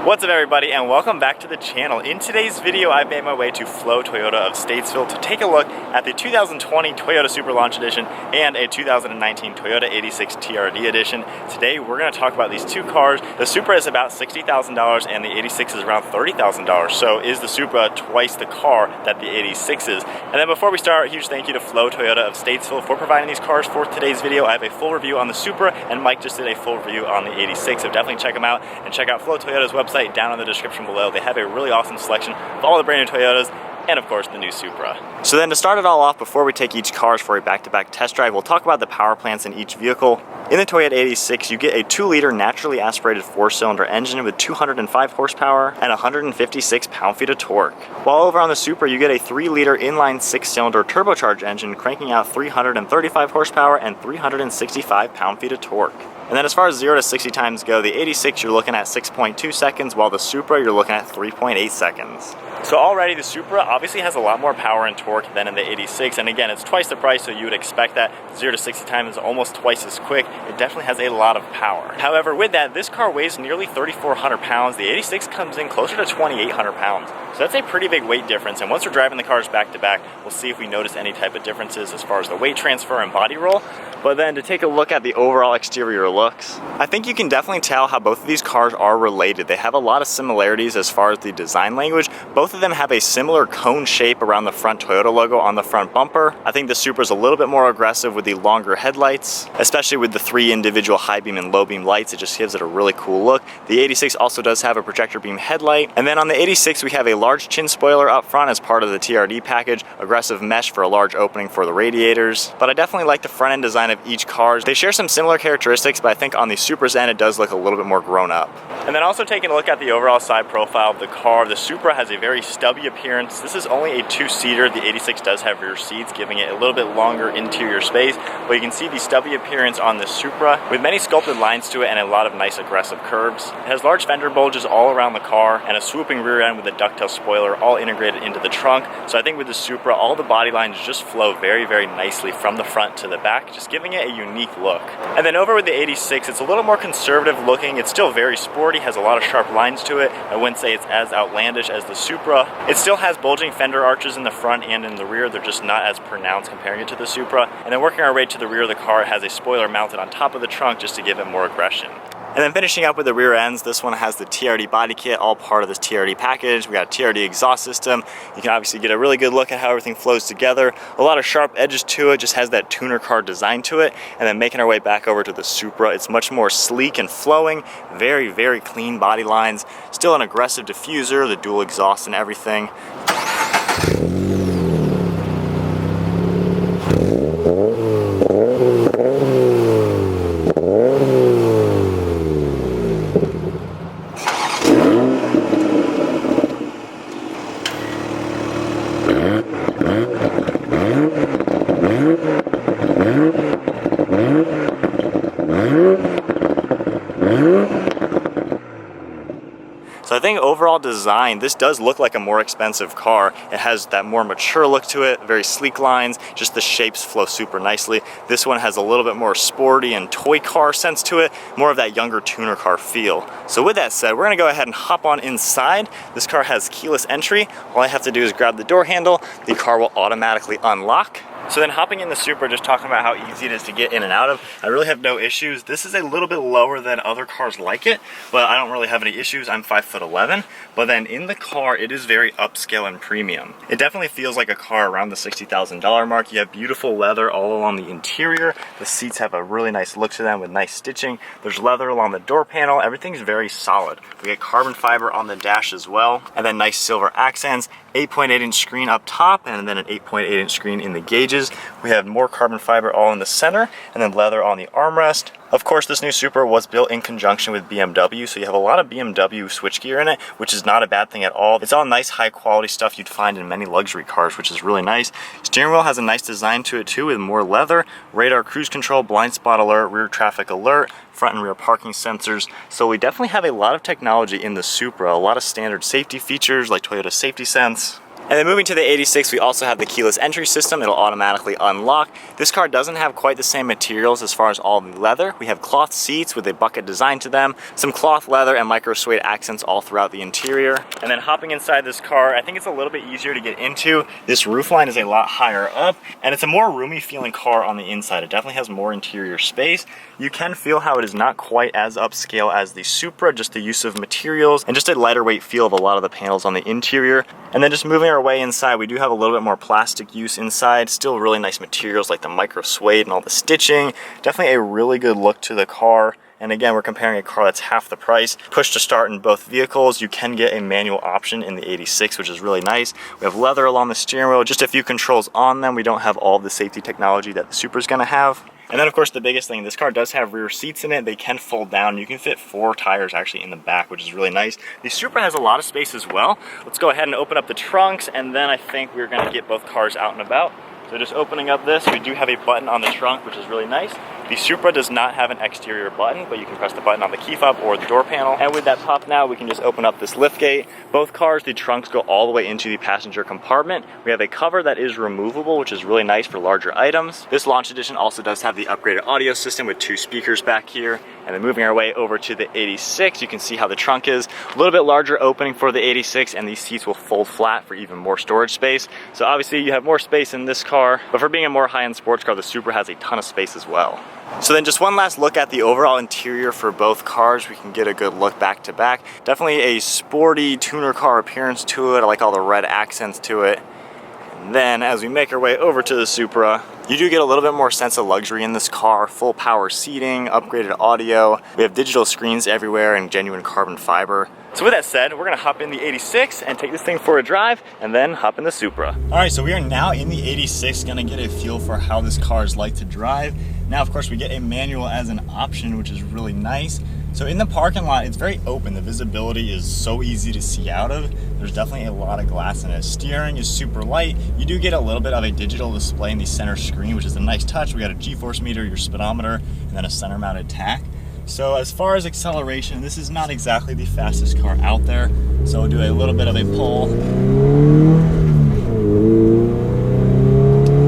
What's up everybody, and welcome back to the channel. In today's video, I've made my way to Flow Toyota of Statesville to take a look at the 2020 Toyota Supra Launch Edition and a 2019 Toyota 86 TRD Edition. Today, we're going to talk about these two cars. The Supra is about $60,000 and the 86 is around $30,000. So is the Supra twice the car that the 86 is? And then before we start, a huge thank you to Flow Toyota of Statesville for providing these cars for today's video. I have a full review on the Supra, and Mike just did a full review on the 86, so definitely check them out, and check out Flow Toyota's website down in the description below. They have a really awesome selection of all the brand new Toyotas and of course the new Supra. So then to start it all off, before we take each car for a back-to-back test drive, we'll talk about the power plants in each vehicle. In the Toyota 86, you get a 2-liter naturally aspirated 4-cylinder engine with 205 horsepower and 156 pound-feet of torque. While over on the Supra, you get a 3-liter inline 6-cylinder turbocharged engine cranking out 335 horsepower and 365 pound-feet of torque. And then as far as 0 to 60 times go, the 86 you're looking at 6.2 seconds, while the Supra you're looking at 3.8 seconds. So already the Supra obviously has a lot more power and torque than in the 86, and again, it's twice the price, so you would expect that 0 to 60 times is almost twice as quick. It definitely has a lot of power. However, with that, this car weighs nearly 3,400 pounds. The 86 comes in closer to 2,800 pounds. So that's a pretty big weight difference, and once we're driving the cars back to back, we'll see if we notice any type of differences as far as the weight transfer and body roll. But then to take a look at the overall exterior looks, I think you can definitely tell how both of these cars are related. They have a lot of similarities as far as the design language. Both of them have a similar cone shape around the front Toyota logo on the front bumper. I think the Supra is a little bit more aggressive with the longer headlights, especially with the 3 individual high beam and low beam lights. It just gives it a really cool look. The 86 also does have a projector beam headlight. And then on the 86, we have a large chin spoiler up front as part of the TRD package, aggressive mesh for a large opening for the radiators. But I definitely like the front end design of each car. They share some similar characteristics, but I think on the Supra's end, it does look a little bit more grown up. And then also taking a look at the overall side profile of the car, the Supra has a very stubby appearance. This is only a 2-seater. The 86 does have rear seats, giving it a little bit longer interior space, but you can see the stubby appearance on the Supra with many sculpted lines to it and a lot of nice aggressive curves. It has large fender bulges all around the car and a swooping rear end with a ducktail spoiler all integrated into the trunk. So I think with the Supra, all the body lines just flow very, very nicely from the front to the back, just giving it a unique look. And then over with the 86, it's a little more conservative looking. It's still very sporty, has a lot of sharp lines to it. I wouldn't say it's as outlandish as the Supra. It still has bulging fender arches in the front and in the rear. They're just not as pronounced comparing it to the Supra. And then working our way to the rear of the car, it has a spoiler mounted on top of the trunk just to give it more aggression. And then finishing up with the rear ends, this one has the TRD body kit, all part of this TRD package. We got a TRD exhaust system. You can obviously get a really good look at how everything flows together. A lot of sharp edges to it, just has that tuner car design to it. And then making our way back over to the Supra, it's much more sleek and flowing, very, very clean body lines. Still an aggressive diffuser, the dual exhaust and everything. So I think overall design, this does look like a more expensive car. It has that more mature look to it, very sleek lines, just the shapes flow super nicely. This one has a little bit more sporty and toy car sense to it, more of that younger tuner car feel. So with that said, we're gonna go ahead and hop on inside. This car has keyless entry. All I have to do is grab the door handle. The car will automatically unlock. So then hopping in the Supra, just talking about how easy it is to get in and out of, I really have no issues. This is a little bit lower than other cars like it, but I don't really have any issues. I'm 5'11", but then in the car, it is very upscale and premium. It definitely feels like a car around the $60,000 mark. You have beautiful leather all along the interior. The seats have a really nice look to them with nice stitching. There's leather along the door panel. Everything's very solid. We get carbon fiber on the dash as well, and then nice silver accents. 8.8-inch screen up top, and then an 8.8-inch screen in the gauges. We have more carbon fiber all in the center, and then leather on the armrest. Of course, this new Supra was built in conjunction with BMW, so you have a lot of BMW switchgear in it, which is not a bad thing at all. It's all nice, high-quality stuff you'd find in many luxury cars, which is really nice. Steering wheel has a nice design to it too, with more leather, radar cruise control, blind spot alert, rear traffic alert, front and rear parking sensors. So we definitely have a lot of technology in the Supra, a lot of standard safety features like Toyota Safety Sense. And then moving to the 86, we also have the keyless entry system. It'll automatically unlock. This car doesn't have quite the same materials as far as all the leather. We have cloth seats with a bucket design to them, some cloth leather and micro suede accents all throughout the interior. And then hopping inside this car, I think it's a little bit easier to get into. This roofline is a lot higher up, and it's a more roomy feeling car on the inside. It definitely has more interior space. You can feel how it is not quite as upscale as the Supra, just the use of materials and just a lighter weight feel of a lot of the panels on the interior. And then just moving our way inside, we do have a little bit more plastic use inside. Still really nice materials like the micro suede and all the stitching. Definitely a really good look to the car. And again, we're comparing a car that's half the price. Push to start in both vehicles. You can get a manual option in the 86, which is really nice. We have leather along the steering wheel, just a few controls on them. We don't have all of the safety technology that the Supra is gonna have. And then of course the biggest thing, this car does have rear seats in it. They can fold down. You can fit 4 tires actually in the back, which is really nice. The Supra has a lot of space as well. Let's go ahead and open up the trunks, and then I think we're gonna get both cars out and about. So just opening up this, we do have a button on the trunk, which is really nice. The Supra does not have an exterior button, but you can press the button on the key fob or the door panel. And with that pop now, we can just open up this lift gate. Both cars, the trunks go all the way into the passenger compartment. We have a cover that is removable, which is really nice for larger items. This launch edition also does have the upgraded audio system with 2 speakers back here. And then moving our way over to the 86, you can see how the trunk is. A little bit larger opening for the 86, and these seats will fold flat for even more storage space. So obviously you have more space in this car, but for being a more high-end sports car, the Supra has a ton of space as well. So then just one last look at the overall interior for both cars. We can get a good look back to back. Definitely a sporty tuner car appearance to it. I like all the red accents to it. And then as we make our way over to the Supra, you do get a little bit more sense of luxury in this car. Full power seating, upgraded audio. We have digital screens everywhere and genuine carbon fiber. So with that said, we're gonna hop in the 86 and take this thing for a drive and then hop in the Supra. All right, so we are now in the 86, gonna get a feel for how this car is like to drive. Now, of course, we get a manual as an option, which is really nice. So in the parking lot, it's very open. The visibility is so easy to see out of. There's definitely a lot of glass in it. Steering is super light. You do get a little bit of a digital display in the center screen, which is a nice touch. We got a G-force meter, your speedometer, and then a center mounted tach. So as far as acceleration, this is not exactly the fastest car out there. So we'll do a little bit of a pull.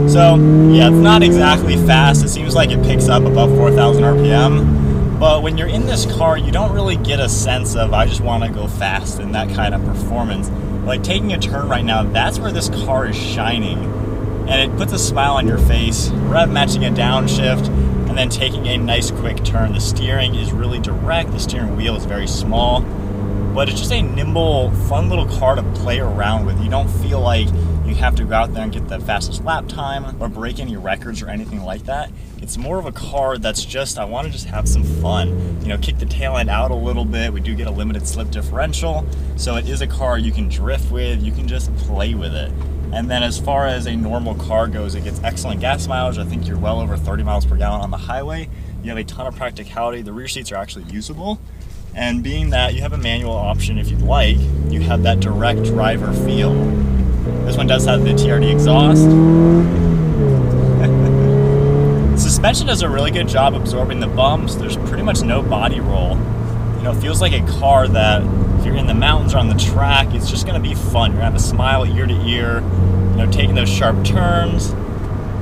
So yeah, it's not exactly fast. It seems like it picks up above 4,000 RPM. But when you're in this car, you don't really get a sense of, I just want to go fast and that kind of performance. Like taking a turn right now, that's where this car is shining. And it puts a smile on your face, rev matching a downshift, and then taking a nice quick turn. The steering is really direct. The steering wheel is very small, but it's just a nimble, fun little car to play around with. You don't feel like you have to go out there and get the fastest lap time or break any records or anything like that. It's more of a car that's just, I want to just have some fun. You know, kick the tail end out a little bit. We do get a limited slip differential, so it is a car you can drift with, you can just play with it. And then as far as a normal car goes, it gets excellent gas mileage. I think you're well over 30 miles per gallon on the highway. You have a ton of practicality. The rear seats are actually usable. And being that you have a manual option if you'd like, you have that direct driver feel. This one does have the TRD exhaust. Suspension does a really good job absorbing the bumps. There's pretty much no body roll. You know, it feels like a car that if you're in the mountains or on the track, it's just gonna be fun. You're gonna have a smile ear to ear, you know, taking those sharp turns,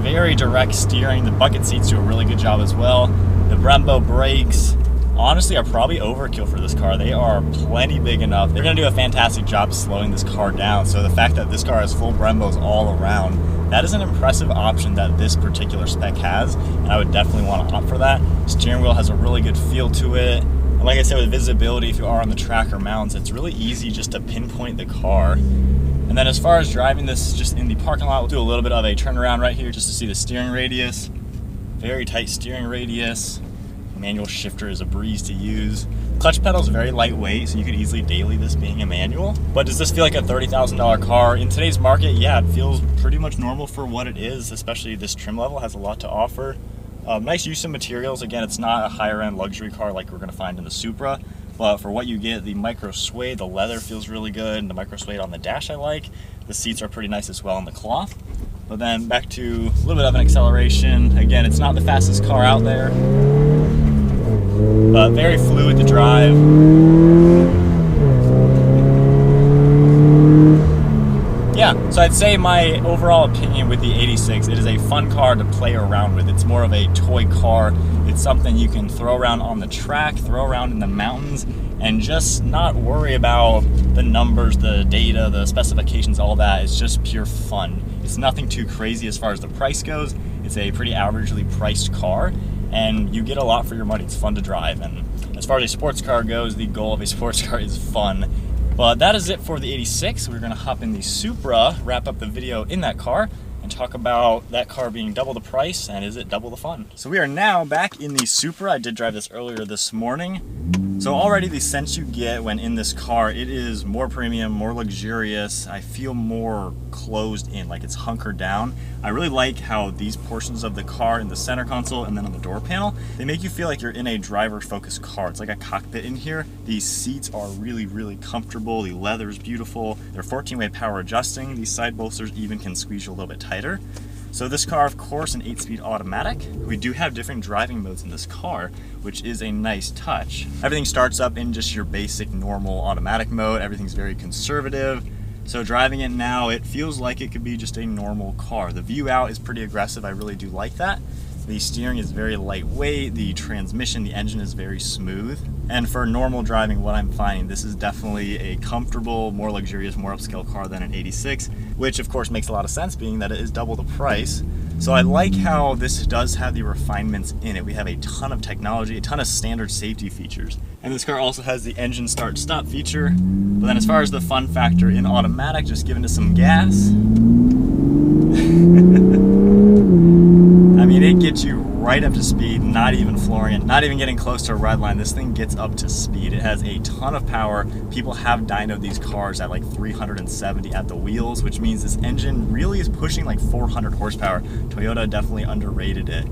very direct steering. The bucket seats do a really good job as well. The Brembo brakes, honestly, are probably overkill for this car. They are plenty big enough. They're gonna do a fantastic job slowing this car down. So the fact that this car has full Brembos all around, that is an impressive option that this particular spec has, and I would definitely want to opt for that. Steering wheel has a really good feel to it. And like I said, with visibility, if you are on the track or mountains, it's really easy just to pinpoint the car. And then as far as driving this just in the parking lot, we'll do a little bit of a turnaround right here just to see the steering radius. Very tight steering radius. Manual shifter is a breeze to use. Clutch pedal is very lightweight, so you could easily daily this being a manual. But does this feel like a $30,000 car? In today's market, yeah, it feels pretty much normal for what it is, especially this trim level has a lot to offer. Nice use of materials. Again, it's not a higher end luxury car like we're gonna find in the Supra, but for what you get, the micro suede, the leather feels really good. The micro suede on the dash I like. The seats are pretty nice as well in the cloth. But then back to a little bit of an acceleration. Again, it's not the fastest car out there, but very fluid to drive. yeah, so I'd say my overall opinion with the 86, it is a fun car to play around with. It's more of a toy car. It's something you can throw around on the track, throw around in the mountains, and just not worry about the numbers, the data, the specifications, all that. It's just pure fun. It's nothing too crazy as far as the price goes. It's a pretty averagely priced car, and you get a lot for your money. It's fun to drive, and as far as a sports car goes, the goal of a sports car is fun. But that is it for the 86. We're gonna hop in the Supra, wrap up the video in that car, and talk about that car being double the price, and is it double the fun? So we are now back in the Supra. I did drive this earlier this morning. So already the sense you get when in this car, it is more premium, more luxurious. I feel more closed in, like it's hunkered down. I really like how these portions of the car in the center console and then on the door panel, they make you feel like you're in a driver-focused car. It's like a cockpit in here. These seats are really, really comfortable. The leather is beautiful. They're 14-way power adjusting. These side bolsters even can squeeze you a little bit tighter. So this car, of course, an 8-speed automatic. We do have different driving modes in this car, which is a nice touch. Everything starts up in just your basic normal automatic mode. Everything's very conservative. So driving it now, it feels like it could be just a normal car. The view out is pretty aggressive. I really do like that. The steering is very lightweight. The transmission, the engine is very smooth. And for normal driving, what I'm finding, this is definitely a comfortable, more luxurious, more upscale car than an 86, which of course makes a lot of sense being that it is double the price. So I like how this does have the refinements in it. We have a ton of technology, a ton of standard safety features. And this car also has the engine start-stop feature. But then as far as the fun factor in automatic, just giving it some gas. I mean, it gets you right up to speed, not even flooring it, not even getting close to a red line. This thing gets up to speed. It has a ton of power. People have dynoed these cars at like 370 at the wheels, which means this engine really is pushing like 400 horsepower. Toyota definitely underrated it.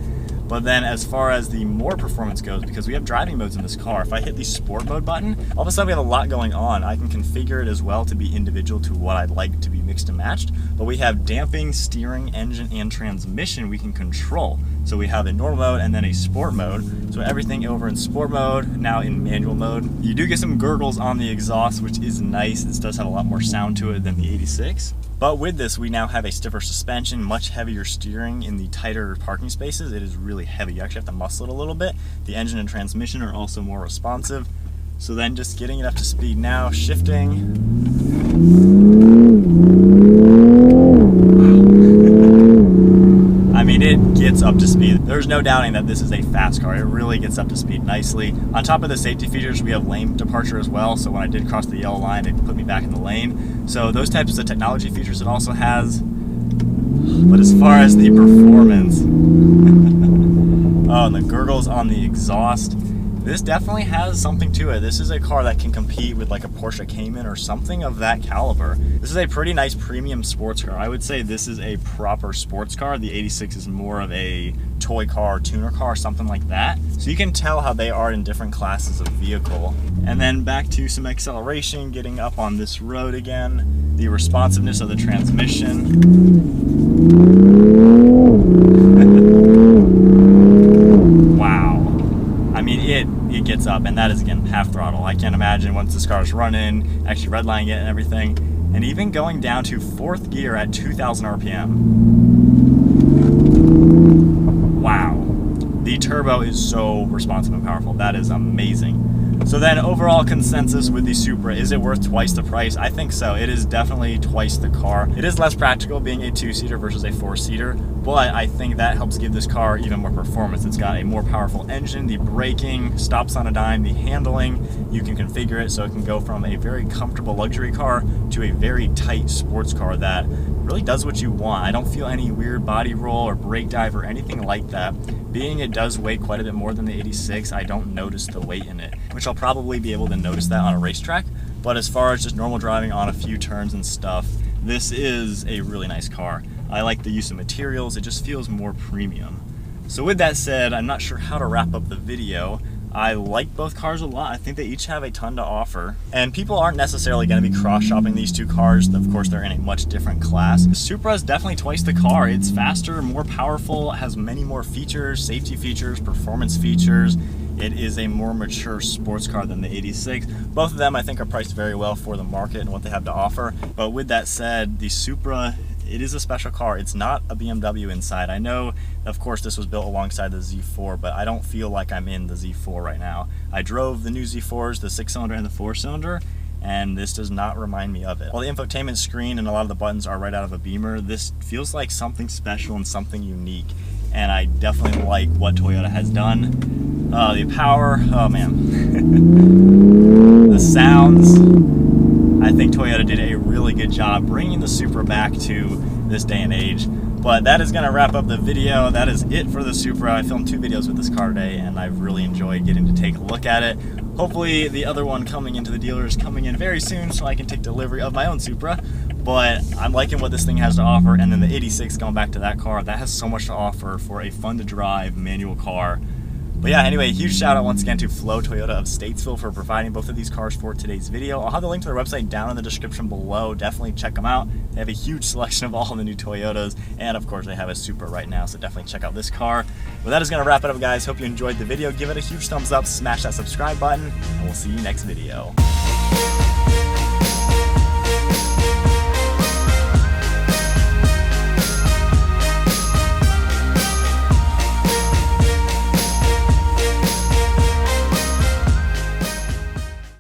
But then as far as the more performance goes, because we have driving modes in this car, if I hit the sport mode button, all of a sudden we have a lot going on. I can configure it as well to be individual to what I'd like to be mixed and matched. But we have damping, steering, engine, and transmission we can control. So we have a normal mode and then a sport mode. So everything over in sport mode, now in manual mode. You do get some gurgles on the exhaust, which is nice. This does have a lot more sound to it than the 86. But with this, we now have a stiffer suspension, much heavier steering in the tighter parking spaces. It is really heavy. You actually have to muscle it a little bit. The engine and transmission are also more responsive. So then just getting it up to speed now, shifting. I mean, it gets up to speed. There's no doubting that this is a fast car. It really gets up to speed nicely. On top of the safety features, we have lane departure as well. So when I did cross the yellow line, it put me back in the lane. So those types of technology features it also has. But as far as the performance, oh, and the gurgles on the exhaust, this definitely has something to it. This is a car that can compete with like a Porsche Cayman or something of that caliber. This is a pretty nice premium sports car. I would say this is a proper sports car. The 86 is more of a toy car, tuner car, something like that. So you can tell how they are in different classes of vehicle. And then back to some acceleration, getting up on this road again. The responsiveness of the transmission. It gets up, and that is again half throttle. I can't imagine once this car is running, actually redlining it and everything, and even going down to 4th gear at 2,000 RPM. Wow, the turbo is so responsive and powerful. That is amazing. So then overall consensus with the Supra, is it worth twice the price? I think so. It is definitely twice the car. It is less practical being a 2-seater versus a 4-seater, but I think that helps give this car even more performance. It's got a more powerful engine, the braking stops on a dime, the handling, you can configure it so it can go from a very comfortable luxury car to a very tight sports car that really does what you want. I don't feel any weird body roll or brake dive or anything like that. Being it does weigh quite a bit more than the 86, I don't notice the weight in it, which I'll probably be able to notice that on a racetrack. But as far as just normal driving on a few turns and stuff, this is a really nice car. I like the use of materials. It just feels more premium. So with that said, I'm not sure how to wrap up the video. I like both cars a lot. I think they each have a ton to offer. And people aren't necessarily going to be cross-shopping these two cars. Of course, they're in a much different class. The Supra is definitely twice the car. It's faster, more powerful, has many more features, safety features, performance features. it is a more mature sports car than the 86. Both of them I think are priced very well for the market and what they have to offer. But with that said, the Supra, it is a special car. It's not a BMW inside. I know, of course, this was built alongside the Z4, but I don't feel like I'm in the Z4 right now. I drove the new Z4s, the 6-cylinder and the 4-cylinder, and this does not remind me of it. While the infotainment screen and a lot of the buttons are right out of a Beamer, this feels like something special and something unique, and I definitely like what Toyota has done. The power, oh man. The sounds, I think Toyota did a really good job bringing the Supra back to this day and age. But that is going to wrap up the video. That is it for the Supra. I filmed 2 videos with this car today, and I've really enjoyed getting to take a look at it. Hopefully the other one coming into the dealer is coming in very soon so I can take delivery of my own Supra. But I'm liking what this thing has to offer, and then the 86, going back to that car, that has so much to offer for a fun to drive manual car. But yeah, anyway, huge shout out once again to Flo Toyota of Statesville for providing both of these cars for today's video. I'll have the link to their website down in the description below. Definitely check them out. They have a huge selection of all the new Toyotas, and of course they have a Supra right now, so definitely check out this car. But that is going to wrap it up, guys. Hope you enjoyed the video. Give it a huge thumbs up, smash that subscribe button, and we'll see you next video.